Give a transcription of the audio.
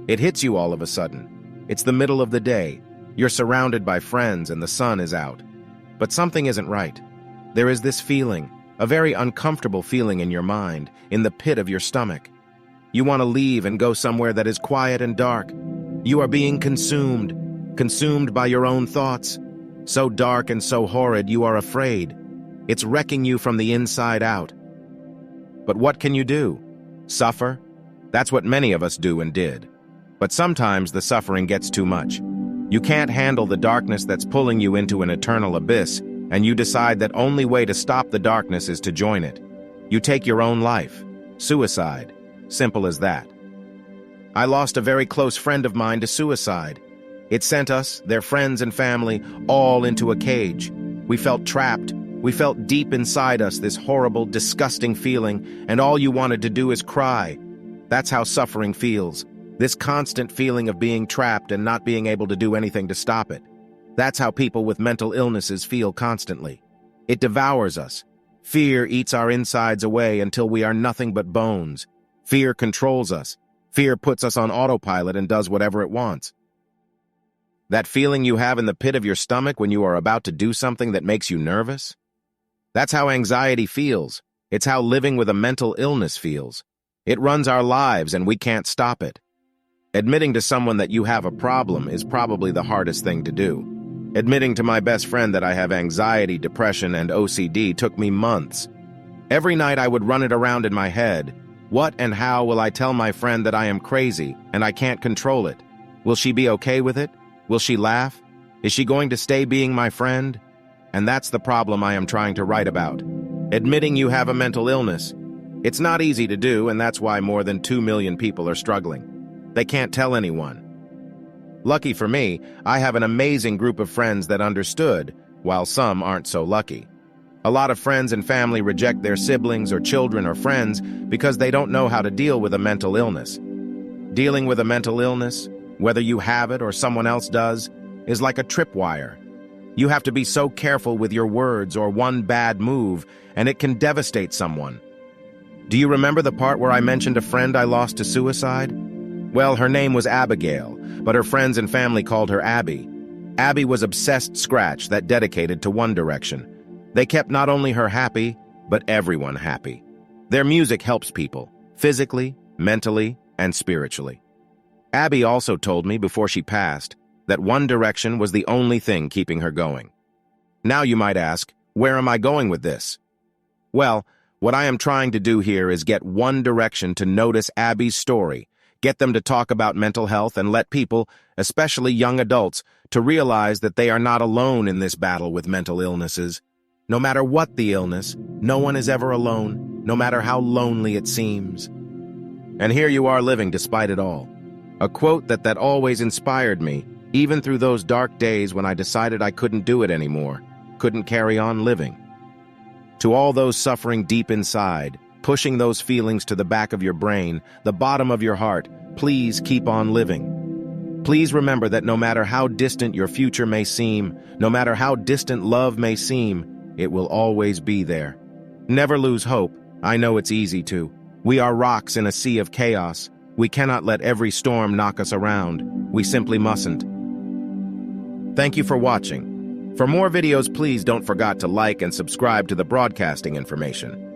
It hits you all of a sudden. It's the middle of the day. You're surrounded by friends and the sun is out. But something isn't right. There is this feeling, a very uncomfortable feeling in your mind, in the pit of your stomach. You want to leave and go somewhere that is quiet and dark. You are being consumed by your own thoughts. So dark and so horrid, you are afraid. It's wrecking you from the inside out. But what can you do? Suffer? That's what many of us do and did. But sometimes the suffering gets too much. You can't handle the darkness that's pulling you into an eternal abyss, and you decide that only way to stop the darkness is to join it. You take your own life. Suicide. Simple as that. I lost a very close friend of mine to suicide. It sent us, their friends and family, all into a cage. We felt trapped. We felt deep inside us this horrible, disgusting feeling, and all you wanted to do is cry. That's how suffering feels. This constant feeling of being trapped and not being able to do anything to stop it. That's how people with mental illnesses feel constantly. It devours us. Fear eats our insides away until we are nothing but bones. Fear controls us. Fear puts us on autopilot and does whatever it wants. That feeling you have in the pit of your stomach when you are about to do something that makes you nervous? That's how anxiety feels. It's how living with a mental illness feels. It runs our lives and we can't stop it. Admitting to someone that you have a problem is probably the hardest thing to do. Admitting to my best friend that I have anxiety, depression, and OCD took me months. Every night I would run it around in my head. What and how will I tell my friend that I am crazy and I can't control it? Will she be okay with it? Will she laugh? Is she going to stay being my friend? And that's the problem I am trying to write about. Admitting you have a mental illness. It's not easy to do, and that's why more than 2 million people are struggling. They can't tell anyone. Lucky for me, I have an amazing group of friends that understood, while some aren't so lucky. A lot of friends and family reject their siblings or children or friends because they don't know how to deal with a mental illness. Dealing with a mental illness, whether you have it or someone else does, is like a tripwire. You have to be so careful with your words or one bad move, and it can devastate someone. Do you remember the part where I mentioned a friend I lost to suicide? Well, her name was Abigail, but her friends and family called her Abby. Abby was obsessed scratch that dedicated to One Direction. They kept not only her happy, but everyone happy. Their music helps people, physically, mentally, and spiritually. Abby also told me before she passed that One Direction was the only thing keeping her going. Now you might ask, where am I going with this? Well, what I am trying to do here is get One Direction to notice Abby's story, get them to talk about mental health, and let people, especially young adults, to realize that they are not alone in this battle with mental illnesses. No matter what the illness, no one is ever alone, no matter how lonely it seems. And here you are living despite it all. A quote that always inspired me, even through those dark days when I decided I couldn't do it anymore, couldn't carry on living. To all those suffering deep inside, pushing those feelings to the back of your brain, the bottom of your heart, please keep on living. Please remember that no matter how distant your future may seem, no matter how distant love may seem, it will always be there. Never lose hope. I know it's easy to. We are rocks in a sea of chaos. We cannot let every storm knock us around. We simply mustn't. Thank you for watching. For more videos, please don't forget to like and subscribe to the broadcasting information.